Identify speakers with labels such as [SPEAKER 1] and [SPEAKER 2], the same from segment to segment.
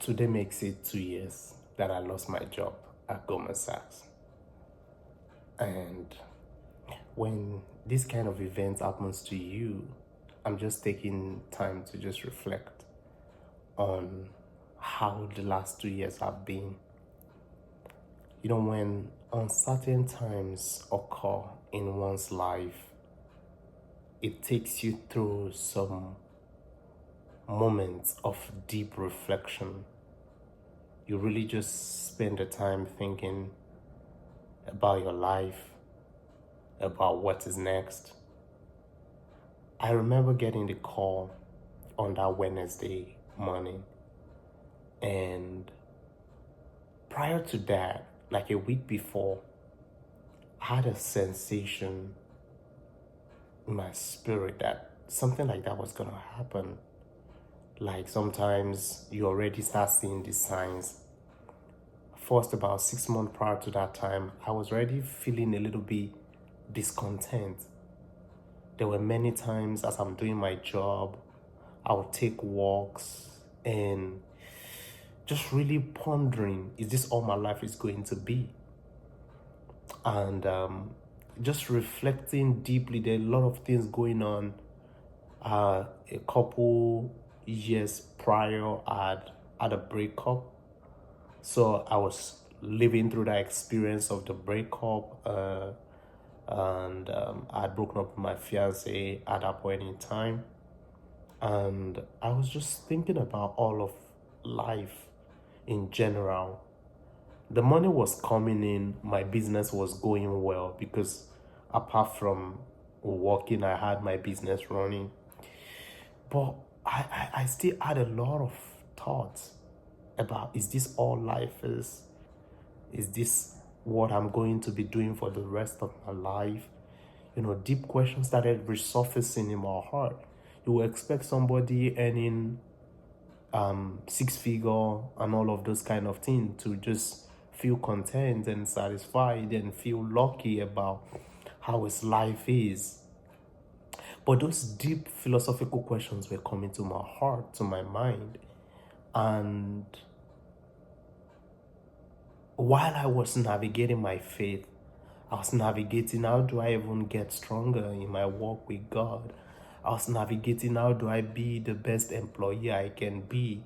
[SPEAKER 1] Today makes it 2 years that I lost my job at Goldman Sachs. And when this kind of event happens to you, I'm just taking time to just reflect on how the last 2 years have been. You know, when uncertain times occur in one's life, it takes you through some moments of deep reflection. You really just spend the time thinking about your life, about what is next. I remember getting the call on that Wednesday morning, and prior to that, like a week before, I had a sensation in my spirit that something like that was gonna happen. Like sometimes you already start seeing the signs. First, about 6 months prior to that time, I was already feeling a little bit discontent. There were many times as I'm doing my job, I would take walks and just really pondering, is this all my life is going to be? And just reflecting deeply, there are a lot of things going on. A couple years prior, I had a breakup. So I was living through that experience of the breakup. And I had broken up with my fiance at that point in time. And I was just thinking about all of life in general. The money was coming in, my business was going well because apart from working, I had my business running. But I still had a lot of thoughts about, is this all life is? Is this what I'm going to be doing for the rest of my life? You know, deep questions started resurfacing in my heart. You would expect somebody earning 6 figure and all of those kind of things to just feel content and satisfied and feel lucky about how his life is. But those deep philosophical questions were coming to my heart, to my mind. And while I was navigating my faith, I was navigating, how do I even get stronger in my walk with God? I was navigating, how do I be the best employee I can be?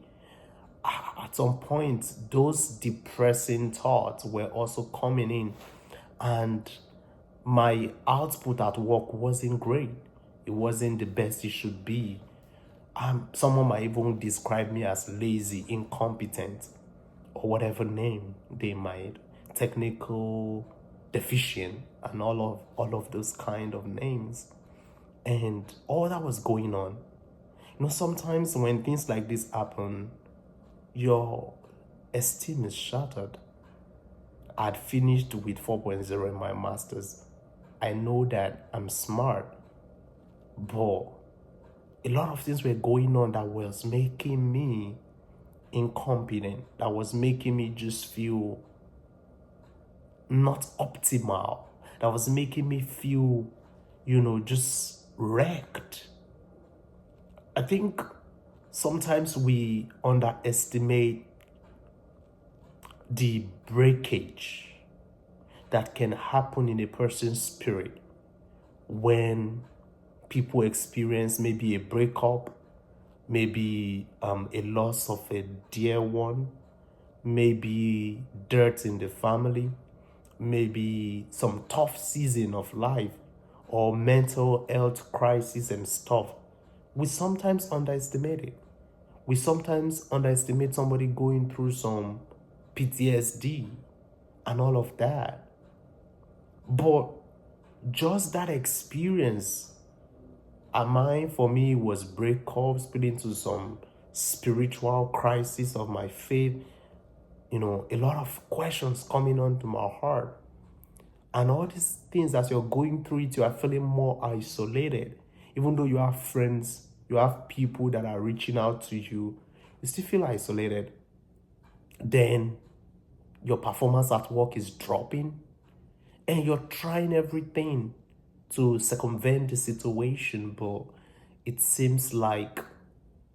[SPEAKER 1] At some point, those depressing thoughts were also coming in, and my output at work wasn't great. It wasn't the best it should be. Someone might even describe me as lazy, incompetent, or whatever name they might, technical deficient, and all of those kind of names. And all that was going on. You know, sometimes when things like this happen, your esteem is shattered. I'd finished with 4.0 in my master's. I know that I'm smart, but a lot of things were going on that was making me incompetent, that was making me just feel not optimal, that was making me feel, just wrecked. I think sometimes we underestimate the breakage that can happen in a person's spirit when people experience maybe a breakup, maybe a loss of a dear one, maybe dirt in the family, maybe some tough season of life, or mental health crisis and stuff. We sometimes underestimate it. We sometimes underestimate somebody going through some PTSD and all of that. But just that experience, mine for me was breakup, split into some spiritual crisis of my faith. A lot of questions coming onto my heart. And all these things, as you're going through it, you are feeling more isolated. Even though you have friends, you have people that are reaching out to you, you still feel isolated. Then your performance at work is dropping, and you're trying everything to circumvent the situation, but it seems like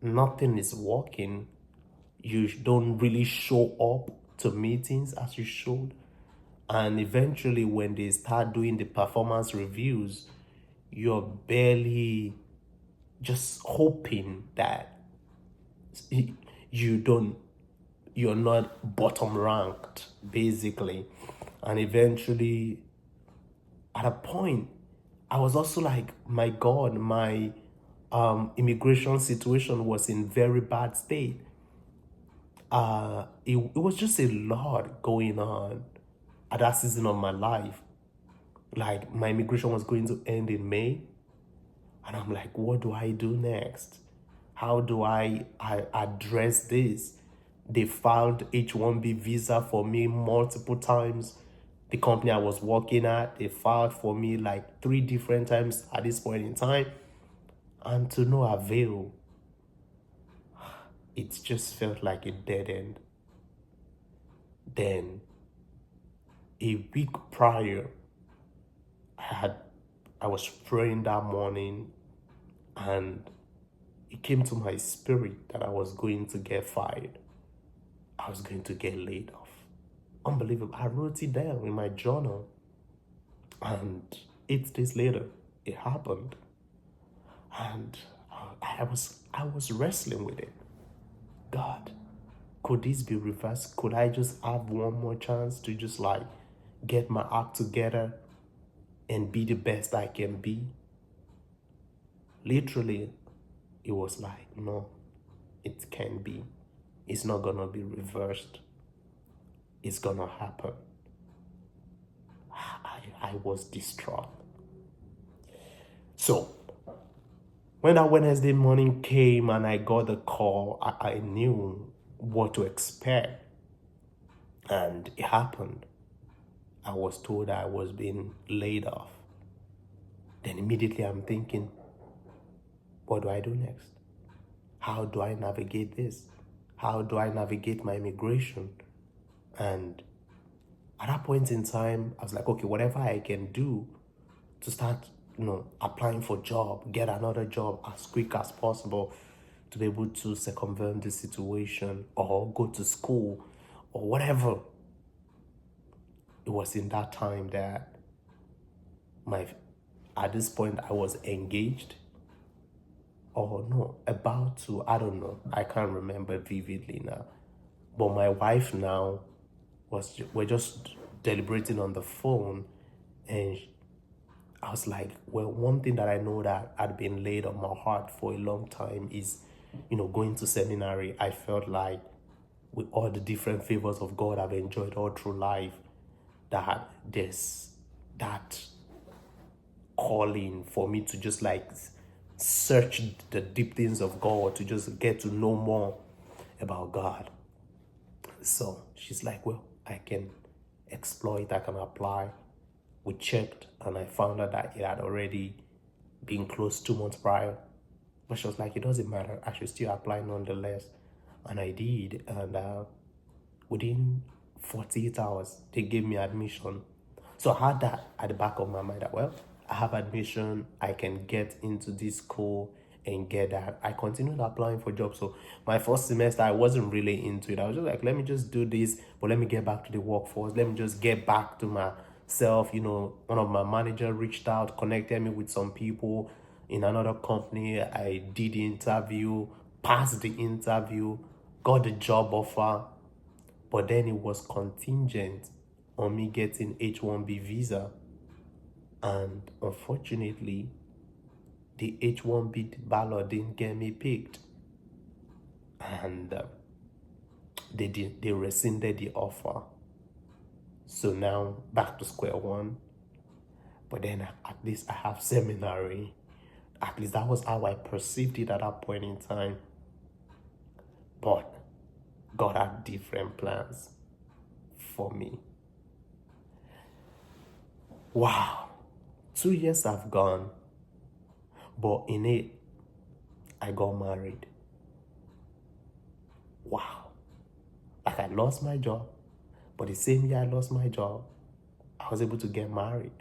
[SPEAKER 1] nothing is working. you don't really show up to meetings as you should. And eventually, when they start doing the performance reviews, you're barely just hoping that you don't, you're not bottom ranked, basically. And eventually, at a point, I was also like, my God, my immigration situation was in very bad state. It was just a lot going on at that season of my life. Like, my immigration was going to end in May, and I'm like, what do I do next? How do I address this? They filed H1B visa for me multiple times. The company I was working at, they filed for me like 3 different times at this point in time, and to no avail. It just felt like a dead end. Then, a week prior, I was praying that morning, and it came to my spirit that I was going to get fired. I was going to get laid off. Unbelievable. I wrote it down in my journal, and 8 days later, it happened. And I was wrestling with it. God, could this be reversed? Could I just have one more chance to just like get my act together and be the best I can be? Literally, it was like, no, it can't be. It's not gonna be reversed. It's gonna happen. I was distraught. So, when that Wednesday morning came and I got the call, I knew what to expect. And it happened. I was told I was being laid off. Then immediately I'm thinking, what do I do next? How do I navigate this? How do I navigate my immigration? And at that point in time, I was like, okay, whatever I can do to start, applying for job, get another job as quick as possible to be able to circumvent the situation or go to school or whatever. It was in that time that at this point I was engaged, or no, about to, I don't know, I can't remember vividly now. But my wife now we're just deliberating on the phone, and I was like, well, one thing that I know that had been laid on my heart for a long time is, going to seminary. I felt like with all the different favors of God I've enjoyed all through life, that there's that calling for me to just like search the deep things of God, to just get to know more about God. So she's like, well, I can explore it, I can apply. We checked, and I found out that it had already been closed 2 months prior. But she was like, it doesn't matter, I should still apply nonetheless. And I did, and within 48 hours, they gave me admission. So I had that at the back of my mind that, well, I have admission, I can get into this school and get that. I continued applying for jobs. So my first semester, I wasn't really into it. I was just like, let me just do this, but let me get back to the workforce. Let me just get back to myself. One of my manager reached out, connected me with some people in another company. I did the interview, passed the interview, got the job offer, but then it was contingent on me getting H1B visa. And unfortunately, the H1B ballot didn't get me picked. And they rescinded the offer. So now back to square one. But then at least I have seminary. At least that was how I perceived it at that point in time. But God had different plans for me. Wow. 2 years have gone. But in it, I got married. Wow. Like, I lost my job, but the same year I lost my job, I was able to get married.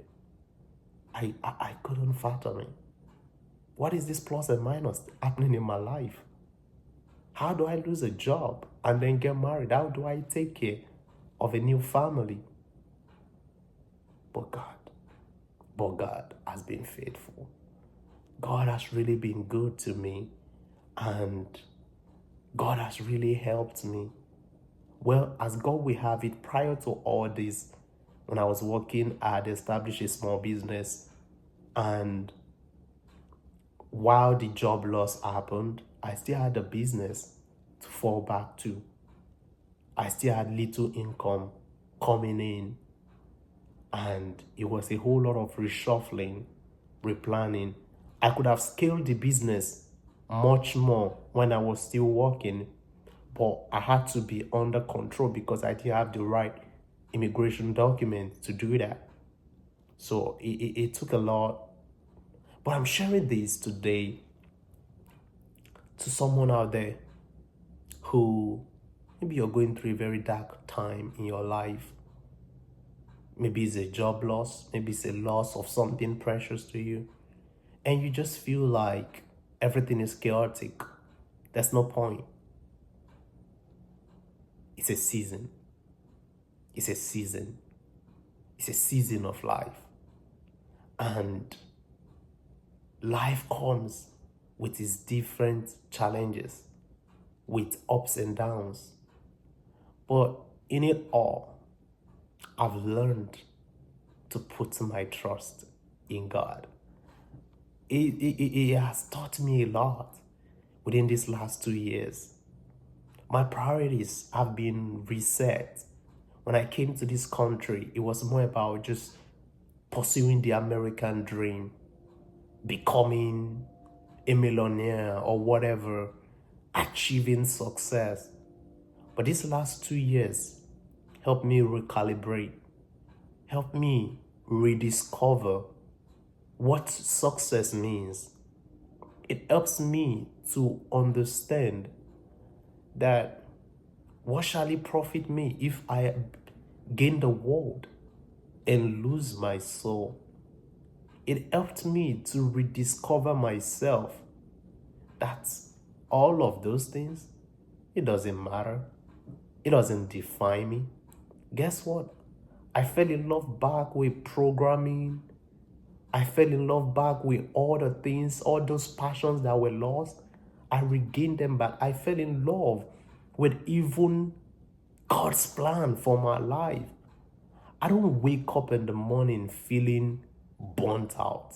[SPEAKER 1] I couldn't fathom it. What is this plus and minus happening in my life? How do I lose a job and then get married? How do I take care of a new family? But God has been faithful. God has really been good to me, and God has really helped me. Well, as God will have it, prior to all this, when I was working, I had established a small business, and while the job loss happened, I still had a business to fall back to. I still had little income coming in, and it was a whole lot of reshuffling, replanning. I could have scaled the business much more when I was still working, but I had to be under control because I didn't have the right immigration documents to do that. So it took a lot. But I'm sharing this today to someone out there who maybe you're going through a very dark time in your life. Maybe it's a job loss, maybe it's a loss of something precious to you, and you just feel like everything is chaotic. There's no point. It's a season. It's a season. It's a season of life. And life comes with its different challenges, with ups and downs. But in it all, I've learned to put my trust in God. It has taught me a lot within these last 2 years. My priorities have been reset. When I came to this country, it was more about just pursuing the American dream, becoming a millionaire or whatever, achieving success. But these last 2 years helped me recalibrate, helped me rediscover what success means. It helps me to understand that what shall it profit me if I gain the world and lose my soul? It helped me to rediscover myself. That's all of those things. It doesn't matter. It doesn't define me. Guess what? I fell in love back with programming. I fell in love back with all the things, all those passions that were lost. I regained them back. I fell in love with even God's plan for my life. I don't wake up in the morning feeling burnt out.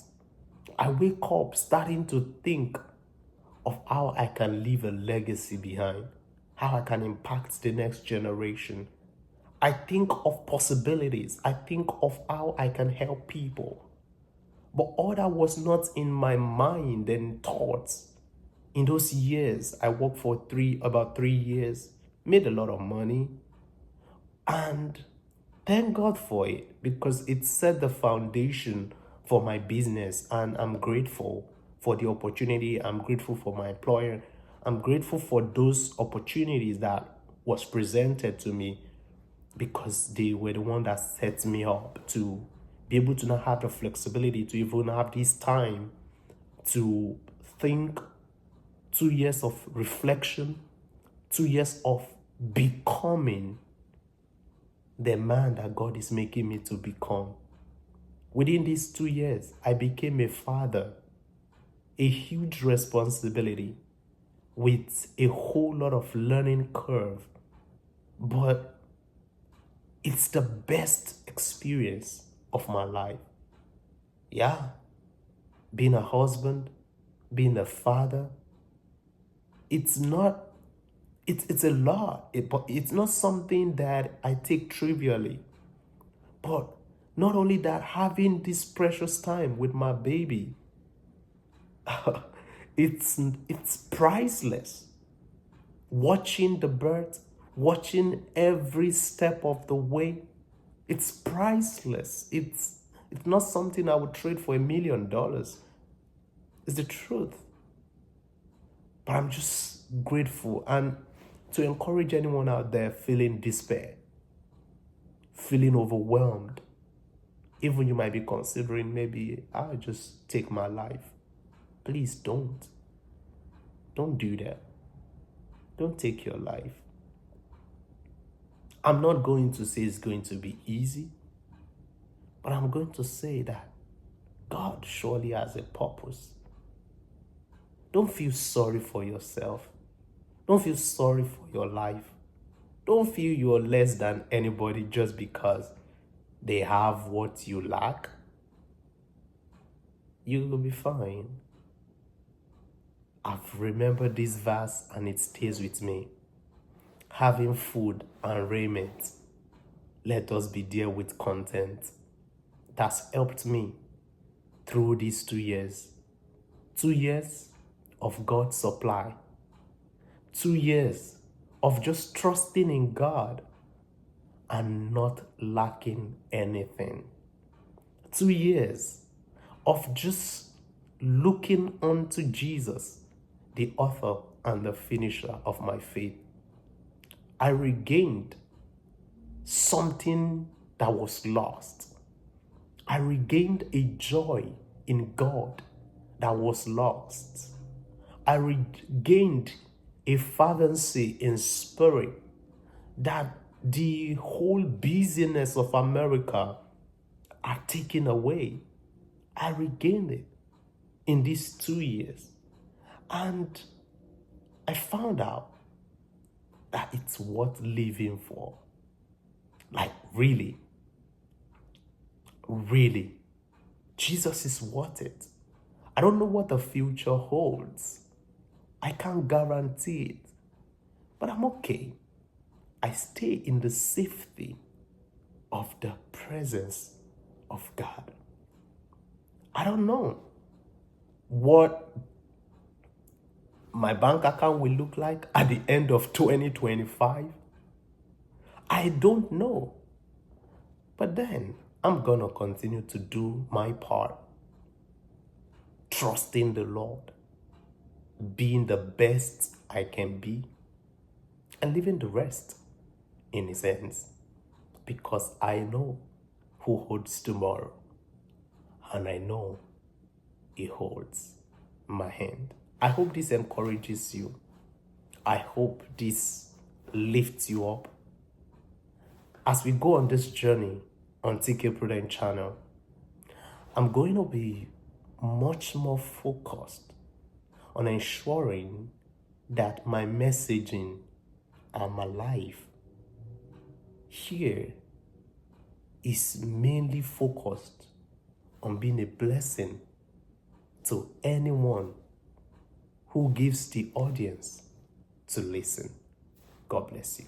[SPEAKER 1] I wake up starting to think of how I can leave a legacy behind, how I can impact the next generation. I think of possibilities. I think of how I can help people. But all that was not in my mind and thoughts. In those years, I worked for about 3 years, made a lot of money, and thank God for it because it set the foundation for my business, and I'm grateful for the opportunity. I'm grateful for my employer. I'm grateful for those opportunities that was presented to me because they were the one that set me up to be able to not have the flexibility to even have this time to think. 2 years of reflection, 2 years of becoming the man that God is making me to become. Within these 2 years, I became a father, a huge responsibility with a whole lot of learning curve. But it's the best experience of my life. Yeah, being a husband, being a father, it's a lot, but it's not something that I take trivially. But not only that, having this precious time with my baby, it's priceless. Watching the birds, watching every step of the way, it's priceless. It's not something I would trade for $1 million. It's the truth. But I'm just grateful, and to encourage anyone out there feeling despair, feeling overwhelmed, even you might be considering maybe I'll just take my life. Please don't. Don't do that. Don't take your life. I'm not going to say it's going to be easy, but I'm going to say that God surely has a purpose. Don't feel sorry for yourself. Don't feel sorry for your life. Don't feel you're less than anybody just because they have what you lack. You will be fine. I've remembered this verse and it stays with me. Having food and raiment, let us be there with content. That's helped me through these 2 years. 2 years of God's supply. 2 years of just trusting in God and not lacking anything. 2 years of just looking unto Jesus, the author and the finisher of my faith. I regained something that was lost. I regained a joy in God that was lost. I regained a fervency in spirit that the whole busyness of America are taken away. I regained it in these 2 years. And I found out that it's worth living for. Like, really. Really. Jesus is worth it. I don't know what the future holds. I can't guarantee it. But I'm okay. I stay in the safety of the presence of God. I don't know what my bank account will look like at the end of 2025. I don't know. But then I'm going to continue to do my part. Trusting the Lord. Being the best I can be. And leaving the rest in His hands. Because I know who holds tomorrow. And I know He holds my hand. I hope this encourages you. I hope this lifts you up. As we go on this journey on TK Prudent channel, I'm going to be much more focused on ensuring that my messaging and my life here is mainly focused on being a blessing to anyone who gives the audience to listen. God bless you.